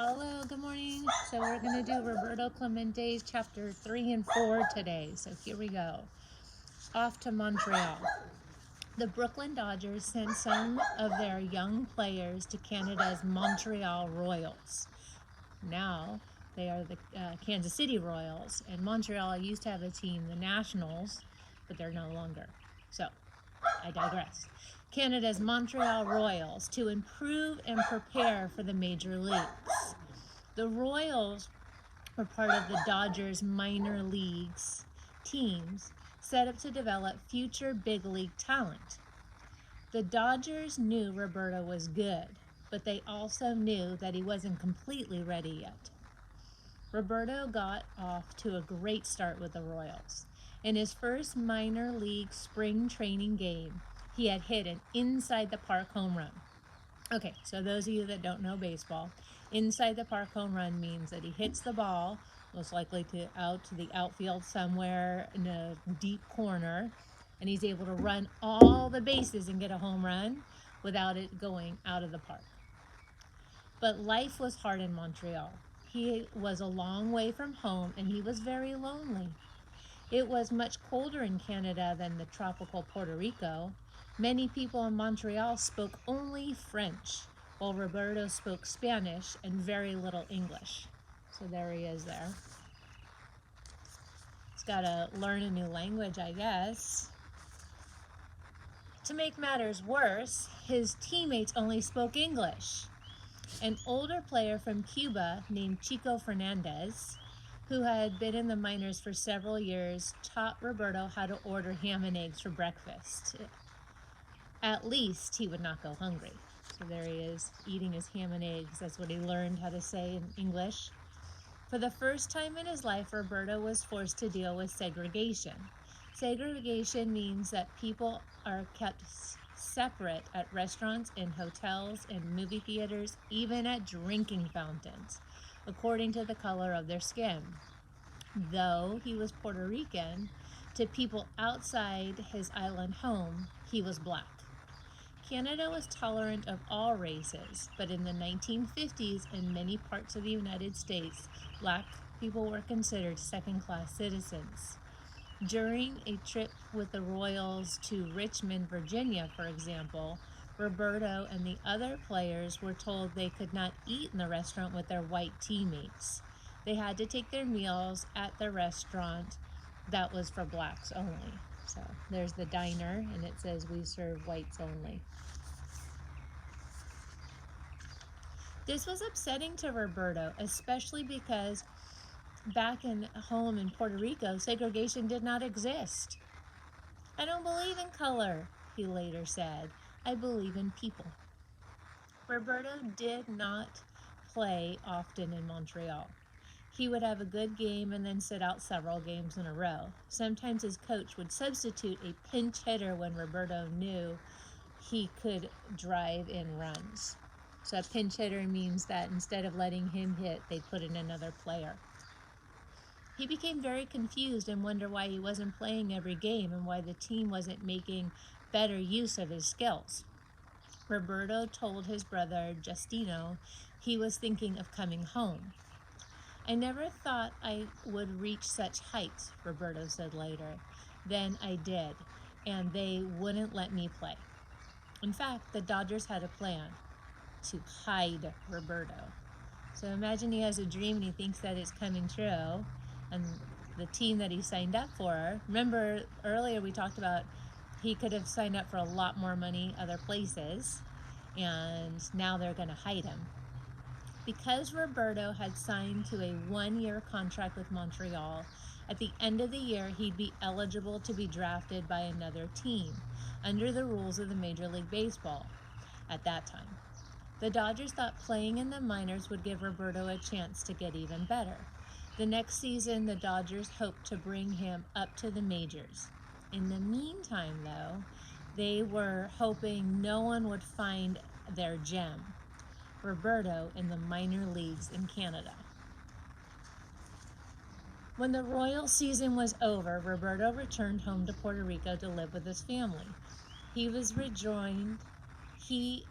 Hello, good morning. So we're going to do Roberto Clemente's chapter 3 and 4 today. So here we go. Off to Montreal. The Brooklyn Dodgers sent some of their young players to Canada's Montreal Royals. Now they are the Kansas City Royals, and Montreal used to have a team, the Nationals, but they're no longer. So I digress. Canada's Montreal Royals to improve and prepare for the major leagues. The Royals were part of the Dodgers minor leagues teams set up to develop future big league talent. The Dodgers knew Roberto was good, but they also knew that he wasn't completely ready yet. Roberto got off to a great start with the Royals. In his first minor league spring training game, he had hit an inside the park home run. Okay, so those of you that don't know baseball, inside the park home run means that he hits the ball, most likely out to the outfield somewhere in a deep corner, and he's able to run all the bases and get a home run without it going out of the park. But life was hard in Montreal. He was a long way from home and he was very lonely. It was much colder in Canada than the tropical Puerto Rico. Many people in Montreal spoke only French, while Roberto spoke Spanish and very little English. So there he is there. He's got to learn a new language, I guess. To make matters worse, his teammates only spoke English. An older player from Cuba named Chico Fernandez, who had been in the minors for several years, taught Roberto how to order ham and eggs for breakfast. At least he would not go hungry. So there he is, eating his ham and eggs. That's what he learned how to say in English. For the first time in his life, Roberto was forced to deal with segregation. Segregation means that people are kept separate at restaurants and hotels and movie theaters, even at drinking fountains, according to the color of their skin. Though he was Puerto Rican, to people outside his island home, he was black. Canada was tolerant of all races, but in the 1950s, in many parts of the United States, black people were considered second-class citizens. During a trip with the Royals to Richmond, Virginia, for example, Roberto and the other players were told they could not eat in the restaurant with their white teammates. They had to take their meals at the restaurant that was for blacks only. So there's the diner, and it says we serve whites only. This was upsetting to Roberto, especially because back in home in Puerto Rico, segregation did not exist. I don't believe in color, he later said. I believe in people. Roberto did not play often in Montreal. He would have a good game and then sit out several games in a row. Sometimes his coach would substitute a pinch hitter when Roberto knew he could drive in runs. So a pinch hitter means that instead of letting him hit, they put in another player. He became very confused and wondered why he wasn't playing every game and why the team wasn't making better use of his skills. Roberto told his brother, Justino, he was thinking of coming home. I never thought I would reach such heights, Roberto said later. Then I did, and they wouldn't let me play. In fact, the Dodgers had a plan to hide Roberto. So imagine he has a dream and he thinks that it's coming true, and the team that he signed up for, remember earlier we talked about he could have signed up for a lot more money other places, and now they're going to hide him. Because Roberto had signed to a one-year contract with Montreal, at the end of the year he'd be eligible to be drafted by another team under the rules of the Major League Baseball at that time. The Dodgers thought playing in the minors would give Roberto a chance to get even better. The next season, the Dodgers hoped to bring him up to the majors. In the meantime, though, they were hoping no one would find their gem, Roberto, in the minor leagues in Canada. When the Royal season was over, Roberto returned home to Puerto Rico to live with his family. He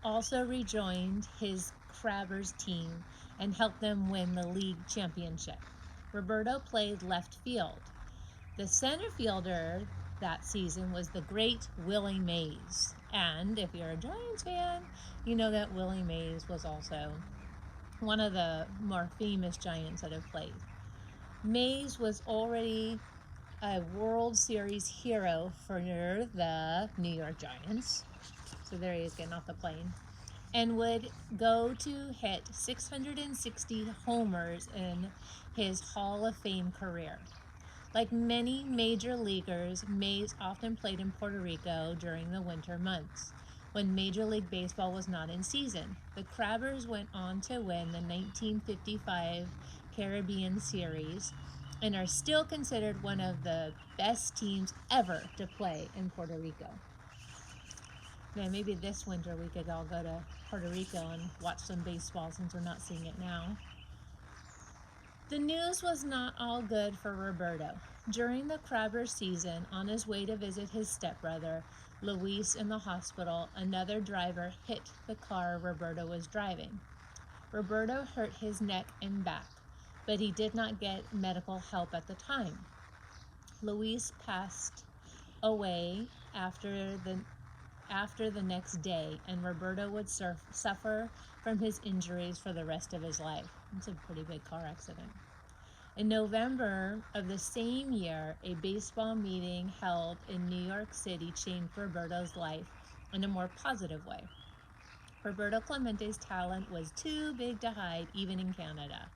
also rejoined his Crabbers team and helped them win the league championship. Roberto played left field. The center fielder that season was the great Willie Mays. And if you're a Giants fan, you know that Willie Mays was also one of the more famous Giants that have played. Mays was already a World Series hero for the New York Giants. So there he is getting off the plane. And would go to hit 660 homers in his Hall of Fame career. Like many major leaguers, Mays often played in Puerto Rico during the winter months, when Major League Baseball was not in season. The Crabbers went on to win the 1955 Caribbean Series and are still considered one of the best teams ever to play in Puerto Rico. Now, maybe this winter we could all go to Puerto Rico and watch some baseball since we're not seeing it now. The news was not all good for Roberto. During the Crabber season, on his way to visit his stepbrother, Luis, in the hospital, another driver hit the car Roberto was driving. Roberto hurt his neck and back, but he did not get medical help at the time. Luis passed away after the next day, and Roberto would suffer from his injuries for the rest of his life. It's a pretty big car accident. In November of the same year, a baseball meeting held in New York City changed Roberto's life in a more positive way. Roberto Clemente's talent was too big to hide, even in Canada.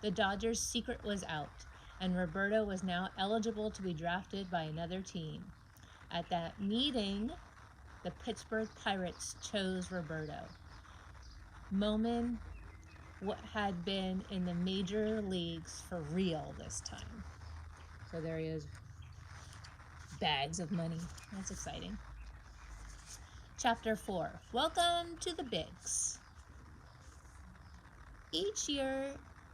The Dodgers' secret was out, and Roberto was now eligible to be drafted by another team. At that meeting, the Pittsburgh Pirates chose Roberto. Moman had been in the major leagues for real this time. So there he is. Bags of money. That's exciting. Chapter 4. Welcome to the Bigs. Each year,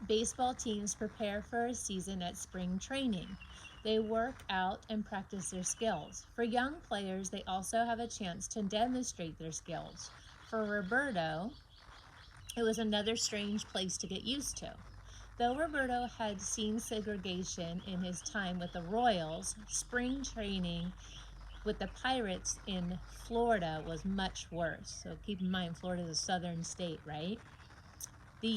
baseball teams prepare for a season at spring training. They work out and practice their skills. For young players, they also have a chance to demonstrate their skills. For Roberto, it was another strange place to get used to. Though Roberto had seen segregation in his time with the Royals, spring training with the Pirates in Florida was much worse. So keep in mind, Florida is a southern state, right? The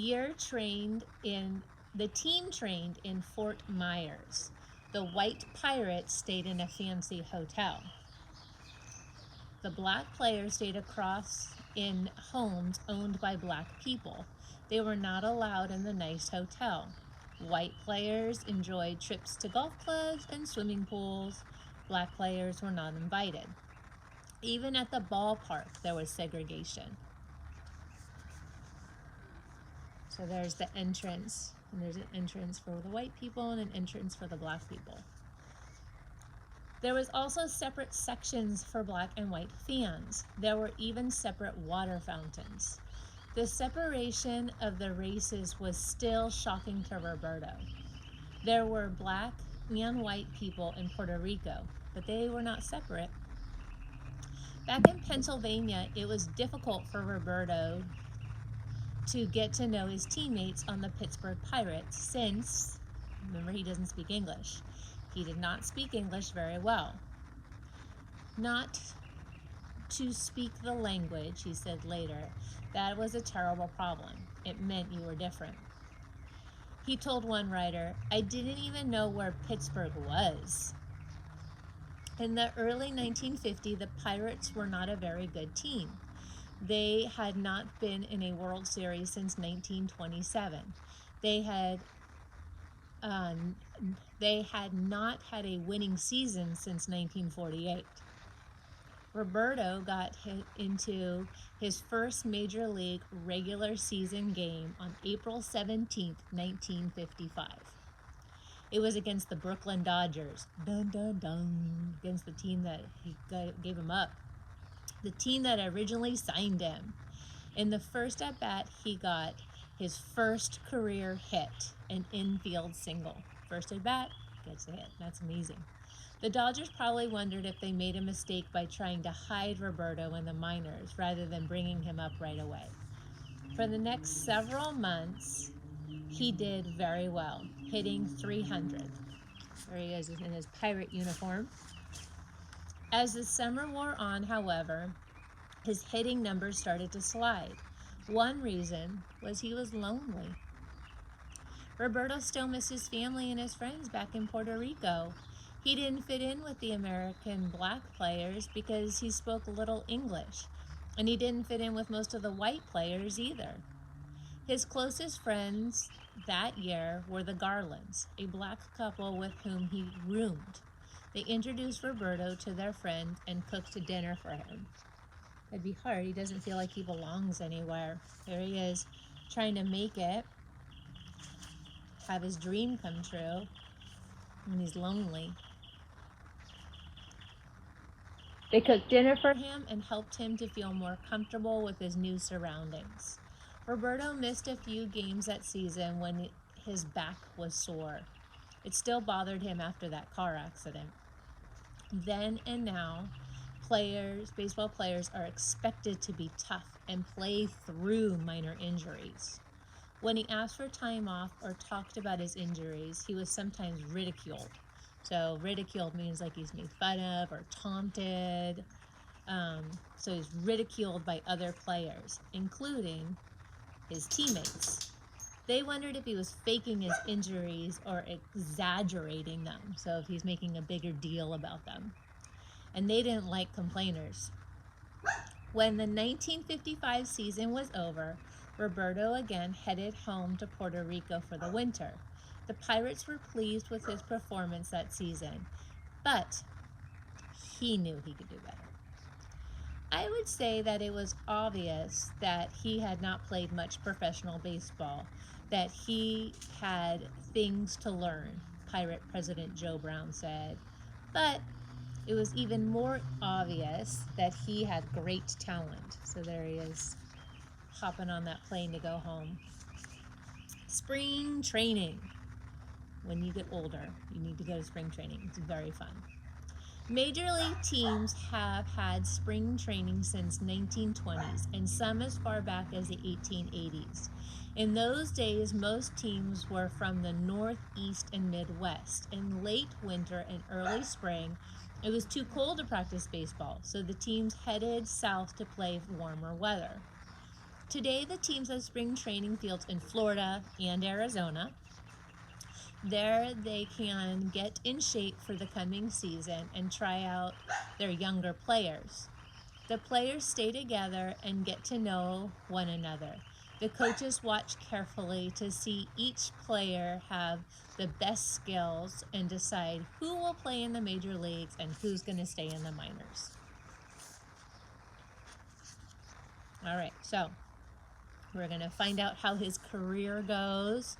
team trained in Fort Myers. The White Pirates stayed in a fancy hotel. The black players stayed across in homes owned by black people. They were not allowed in the nice hotel. White players enjoyed trips to golf clubs and swimming pools. Black players were not invited. Even at the ballpark, there was segregation. So there's the entrance, and there's an entrance for the white people and an entrance for the black people. There was also separate sections for black and white fans. There were even separate water fountains. The separation of the races was still shocking to Roberto. There were black and white people in Puerto Rico, but they were not separate. Back in Pennsylvania, it was difficult for Roberto to get to know his teammates on the Pittsburgh Pirates since, remember, he doesn't speak English. He did not speak English very well. Not to speak the language, he said later, that was a terrible problem. It meant you were different. He told one writer, "I didn't even know where Pittsburgh was." In the early 1950s, the Pirates were not a very good team. They had not been in a World Series since 1927. They had not had a winning season since 1948. Roberto got hit into his first major league regular season game on April 17, 1955. It was against the Brooklyn Dodgers, against the team that gave him up, the team that originally signed him. In the first at-bat, he got his first career hit, an infield single. First at-bat, gets a hit. That's amazing. The Dodgers probably wondered if they made a mistake by trying to hide Roberto in the minors rather than bringing him up right away. For the next several months, he did very well, hitting 300. There he is in his pirate uniform. As the summer wore on, however, his hitting numbers started to slide. One reason was he was lonely. Roberto still missed his family and his friends back in Puerto Rico. He didn't fit in with the American black players because he spoke little English, and he didn't fit in with most of the white players either. His closest friends that year were the Garlands, a black couple with whom he roomed. They introduced Roberto to their friend and cooked dinner for him. It'd be hard. He doesn't feel like he belongs anywhere. There he is, trying to make it, have his dream come true, and he's lonely. They cooked dinner for him and helped him to feel more comfortable with his new surroundings. Roberto missed a few games that season when his back was sore. It still bothered him after that car accident. Then and now, baseball players are expected to be tough and play through minor injuries. When he asked for time off or talked about his injuries, he was sometimes ridiculed. So ridiculed means like he's made fun of or taunted. So he's ridiculed by other players, including his teammates. They wondered if he was faking his injuries or exaggerating them, so if he's making a bigger deal about them. And they didn't like complainers. When the 1955 season was over, Roberto again headed home to Puerto Rico for the winter. The Pirates were pleased with his performance that season, but he knew he could do better. I would say that it was obvious that he had not played much professional baseball, that he had things to learn, Pirate President Joe Brown said. But it was even more obvious that he had great talent. So there he is, hopping on that plane to go home. Spring training. When you get older, you need to go to spring training. It's very fun. Major league teams have had spring training since 1920s and some as far back as the 1880s. In those days, most teams were from the Northeast and Midwest. In late winter and early spring, it was too cold to practice baseball, so the teams headed south to play warmer weather. Today, the teams have spring training fields in Florida and Arizona. There they can get in shape for the coming season and try out their younger players. The players stay together and get to know one another. The coaches watch carefully to see each player have the best skills and decide who will play in the major leagues and who's going to stay in the minors. All right, so we're going to find out how his career goes.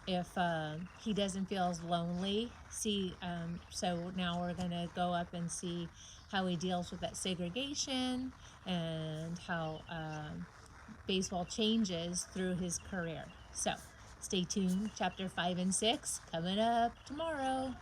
If he doesn't feel as lonely, so now we're going to go up and see how he deals with that segregation and how baseball changes through his career. So stay tuned. Chapter 5 and 6 coming up tomorrow.